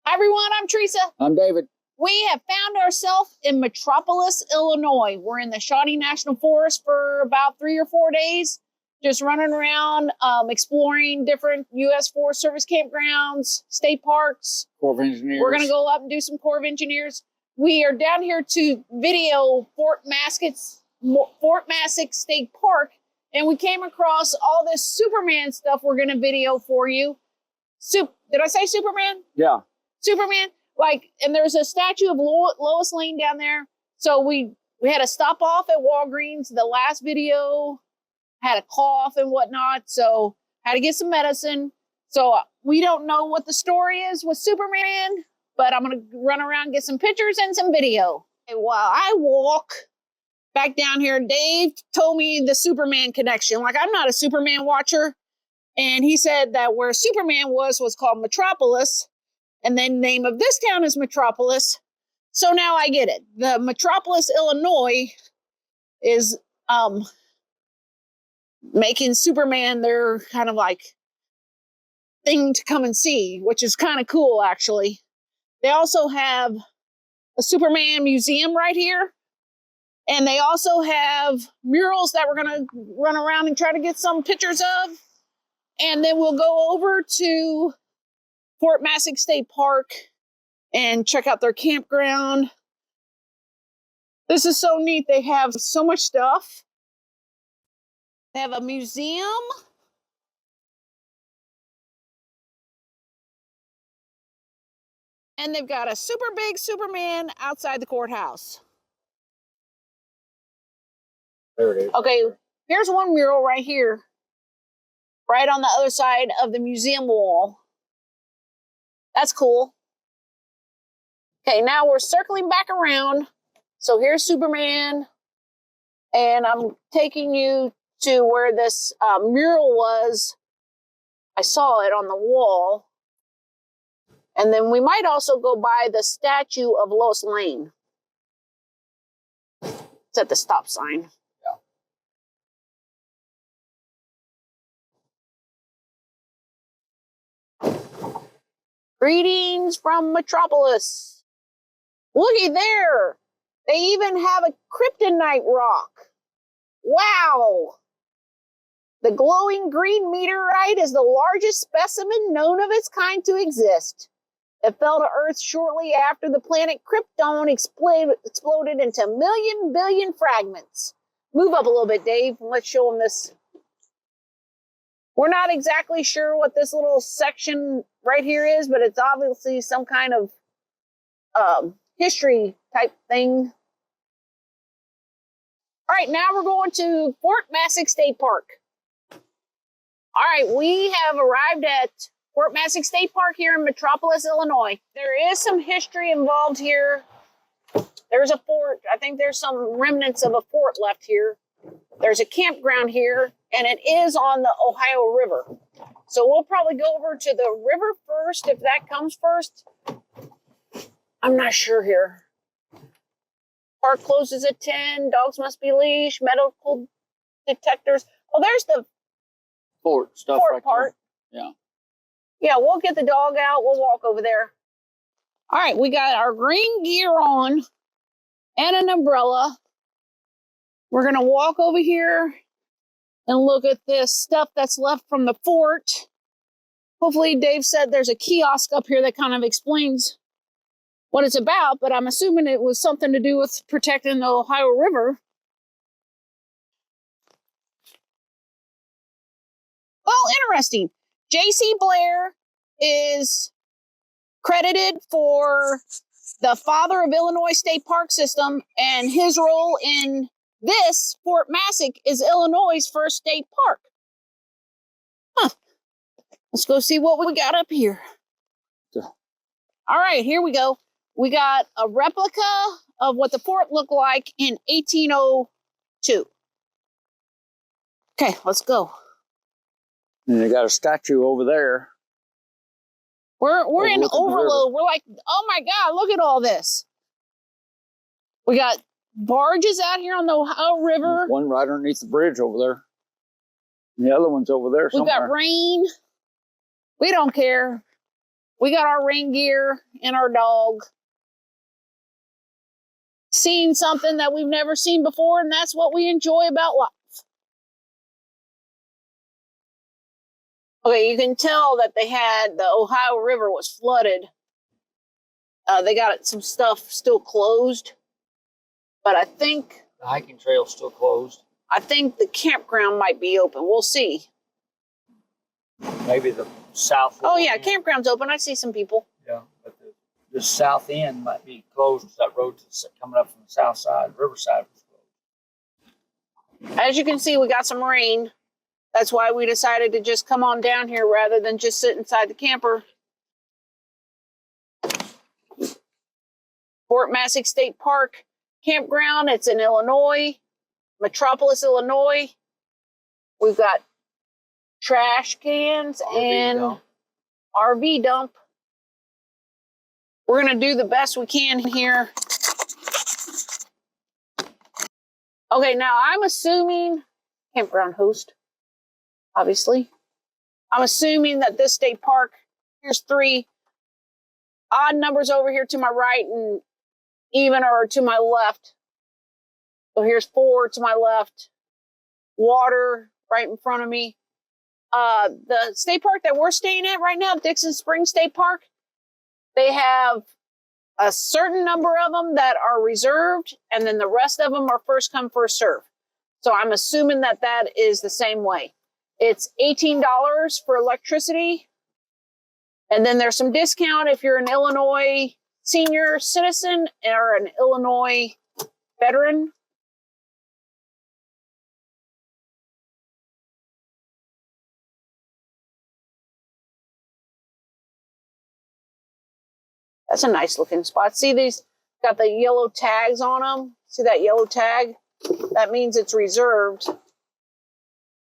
Hi everyone, I'm Teresa. I'm David. We have found ourselves in Metropolis, Illinois. We're in the Shawnee National Forest for about 3 or 4 days, just running around, exploring different U.S. Forest Service campgrounds, state parks. Corps of Engineers. We're going to go up and do some Corps of Engineers. We are down here to video Fort Massac State Park, and we came across all this Superman stuff we're going to video for you. Did I say Superman? Yeah. Superman, and there's a statue of Lois Lane down there. So we had to stop off at Walgreens. The last video had a cough and whatnot, so had to get some medicine. So we don't know what the story is with Superman, but I'm gonna run around, get some pictures and some video. And while I walk back down here, Dave told me the Superman connection. I'm not a Superman watcher, and he said that where Superman was called Metropolis. And then the name of this town is Metropolis. So now I get it. The Metropolis, Illinois is making Superman their kind of thing to come and see, which is kind of cool, actually. They also have a Superman museum right here. And they also have murals that we're going to run around and try to get some pictures of. And then we'll go over to Fort Massac State Park and check out their campground. This is so neat. They have so much stuff. They have a museum. And they've got a super big Superman outside the courthouse. There it is. Okay, here's one mural right here, right on the other side of the museum wall. That's cool. Okay, now we're circling back around. So here's Superman. And I'm taking you to where this mural was. I saw it on the wall. And then we might also go by the statue of Lois Lane. It's at the stop sign. Greetings from Metropolis. Looky there. They even have a kryptonite rock. Wow. The glowing green meteorite is the largest specimen known of its kind to exist. It fell to Earth shortly after the planet Krypton exploded into billion fragments. Move up a little bit, Dave, and let's show them this. We're not exactly sure what this little section right here is, but it's obviously some kind of history type thing. All right, now we're going to Fort Massac State Park. All right, we have arrived at Fort Massac State Park here in Metropolis, Illinois. There is some history involved here. There's a fort. I think there's some remnants of a fort left here. There's a campground here, and it is on the Ohio River. So we'll probably go over to the river first, if that comes first. I'm not sure here. Park closes at 10. Dogs must be leashed. Medical detectors. Oh, there's the Fort stuff right part. There. Yeah. Yeah, we'll get the dog out. We'll walk over there. All right, we got our green gear on and an umbrella. We're going to walk over here and look at this stuff that's left from the fort. Hopefully, Dave said there's a kiosk up here that kind of explains what it's about, but I'm assuming it was something to do with protecting the Ohio River. Well, interesting. J.C. Blair is credited for the father of Illinois State Park System, and his role in this Fort Massac is Illinois' first state park. Huh. Let's go see what we got up here. Yeah. All right, here we go. We got a replica of what the fort looked like in 1802. Okay, let's go. And they got a statue over there. We're in overload. We're like, oh my God, look at all this. We got barges out here on the Ohio River. There's one right underneath the bridge over there. And the other one's over there somewhere. We've got rain. We don't care. We got our rain gear and our dog. Seeing something that we've never seen before, and that's what we enjoy about life. Okay, you can tell that the Ohio River was flooded. They got some stuff still closed, but I think The hiking trail's still closed. I think the campground might be open. We'll see. Maybe the south. Oh yeah, end. campground's open. I see some people. Yeah, but the south end might be closed. That road coming up from the south side, Riverside, was closed. As you can see, we got some rain. That's why we decided to just come on down here rather than just sit inside the camper. Fort Massac State Park campground. It's in Illinois, Metropolis, Illinois. We've got trash cans and RV dump. We're going to do the best we can here. Okay, now I'm assuming, campground host, obviously. I'm assuming that this state park, here's 3 odd numbers over here to my right and even or to my left. So here's 4 to my left. Water right in front of me. The state park that we're staying at right now, Dixon Springs State Park, they have a certain number of them that are reserved, and then the rest of them are first come, first serve. So I'm assuming that that is the same way. It's $18 for electricity, and then there's some discount if you're an Illinois senior citizen or an Illinois veteran. That's a nice looking spot. See these got the yellow tags on them? See that yellow tag? That means it's reserved.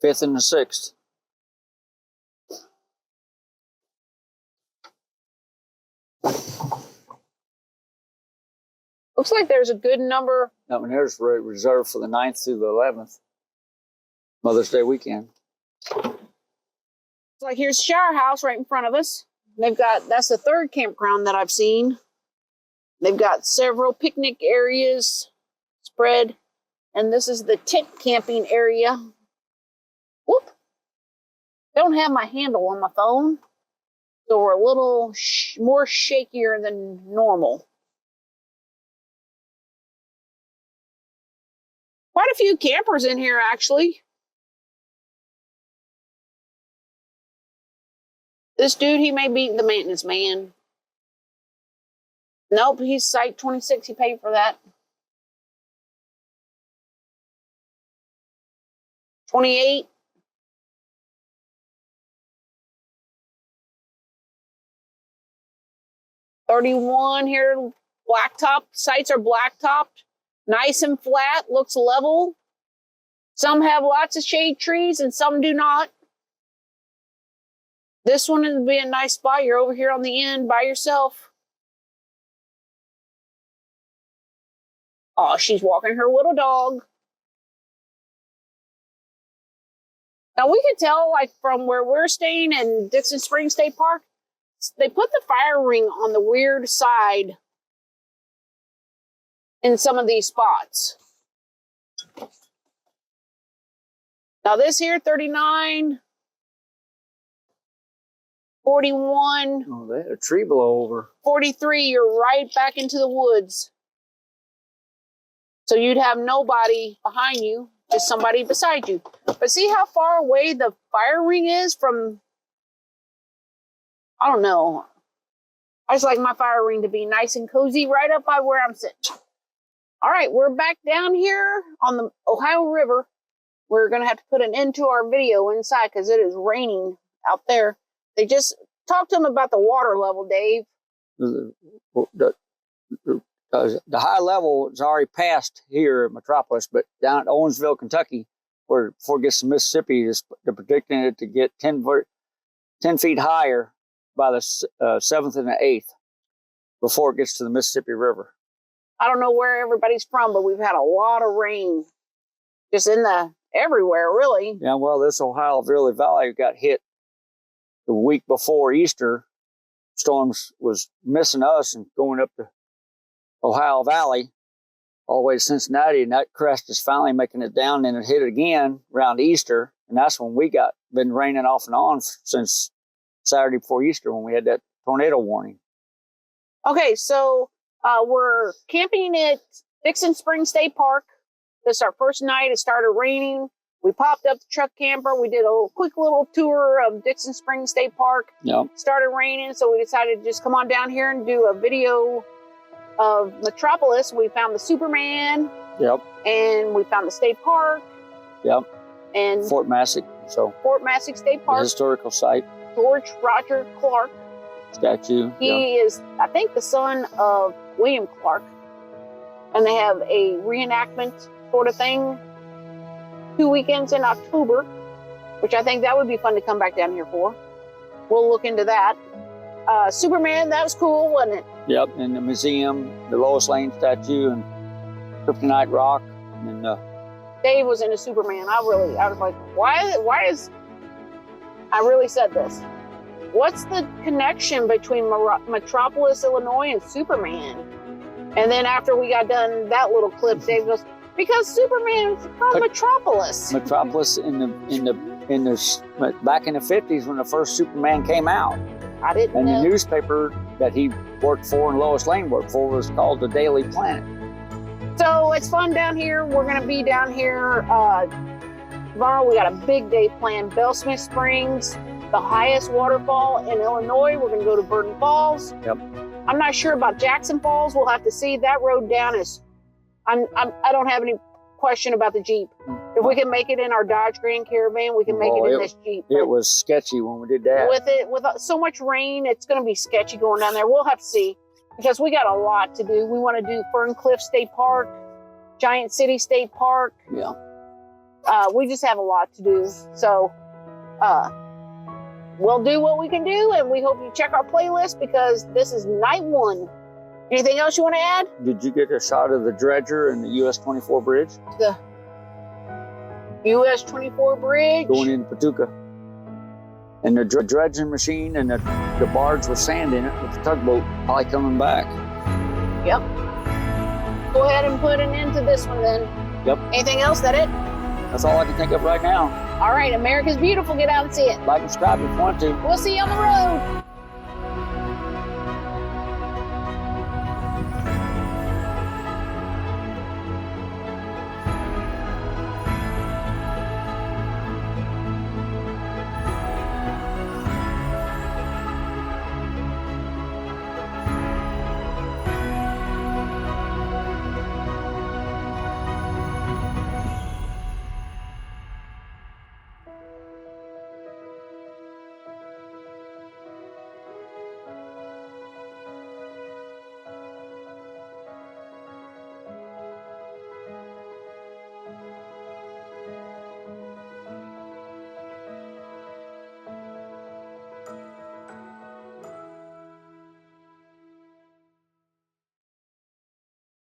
5th and the 6th. Looks like there's a good number. That one there's reserved for the 9th through the 11th. Mother's Day weekend. It's like here's the shower house right in front of us. They've got, that's the 3rd campground that I've seen. They've got several picnic areas spread. And this is the tent camping area. Whoop. Don't have my handle on my phone. So we're a little more shakier than normal. Quite a few campers in here, actually. This dude, he may be the maintenance man. Nope, he's Site 26. He paid for that. 28. $31 here. Blacktop. Sites are blacktopped. Nice and flat. Looks level. Some have lots of shade trees and some do not. This one would be a nice spot. You're over here on the end by yourself. Oh, she's walking her little dog. Now we can tell, like from where we're staying in Dixon Springs State Park, they put the fire ring on the weird side in some of these spots. Now this here, 39. 41. Oh, they had a tree blow over. 43, you're right back into the woods. So you'd have nobody behind you, just somebody beside you. But see how far away the fire ring is from, I don't know. I just like my fire ring to be nice and cozy right up by where I'm sitting. All right, we're back down here on the Ohio River. We're going to have to put an end to our video inside because it is raining out there. They just talked to him about the water level, Dave. The high level is already passed here at Metropolis, but down at Owensville, Kentucky, before it gets to Mississippi, they're predicting it to get 10 feet higher by the 7th and the 8th before it gets to the Mississippi River. I don't know where everybody's from, but we've had a lot of rain just everywhere, really. Yeah, well, this Ohio Valley got hit the week before Easter, storms was missing us and going up the Ohio Valley all the way to Cincinnati, and that crest is finally making it down, and it hit it again around Easter, and that's when we been raining off and on since Saturday before Easter when we had that tornado warning. Okay, so we're camping at Dixon Springs State Park. This is our first night. It started raining. We popped up the truck camper. We did a quick little tour of Dixon Springs State Park. Yep. Started raining, so we decided to just come on down here and do a video of Metropolis. We found the Superman. Yep. And we found the state park. Yep. And Fort Massac. So Fort Massac State the Park. historical site. George Roger Clark. Statue. He is, I think, the son of William Clark. And they have a reenactment sort of thing 2 weekends in October, which I think that would be fun to come back down here for. We'll look into that. Superman, that was cool, wasn't it? Yep, in the museum, the Lois Lane statue, and Kryptonite Rock, and Dave was in a Superman. I was like, why is, I really said this. What's the connection between Metropolis, Illinois and Superman? And then after we got done that little clip, Dave goes, because Superman is from Metropolis. Metropolis back in the 50s when the first Superman came out. I didn't and know. The newspaper that he worked for and Lois Lane worked for was called the Daily Planet. So it's fun down here. We're going to be down here tomorrow. We got a big day planned. Bellsmith Springs, the highest waterfall in Illinois. We're going to go to Burton Falls. Yep. I'm not sure about Jackson Falls. We'll have to see. That road down is, I don't have any question about the Jeep. If we can make it in our Dodge Grand Caravan, we can make it in this Jeep. It was sketchy when we did that. With so much rain, it's going to be sketchy going down there. We'll have to see because we got a lot to do. We want to do Fern Cliff State Park, Giant City State Park. Yeah. We just have a lot to do. So we'll do what we can do, and we hope you check our playlist because this is night one. Anything else you want to add? Did you get a shot of the dredger and the US 24 bridge? The US 24 bridge. Going into Paducah. And the dredging machine and the barge with sand in it with the tugboat probably coming back. Yep. Go ahead and put an end to this one then. Yep. Anything else? That it? That's all I can think of right now. All right, America's beautiful. Get out and see it. Like and subscribe if you want to. We'll see you on the road.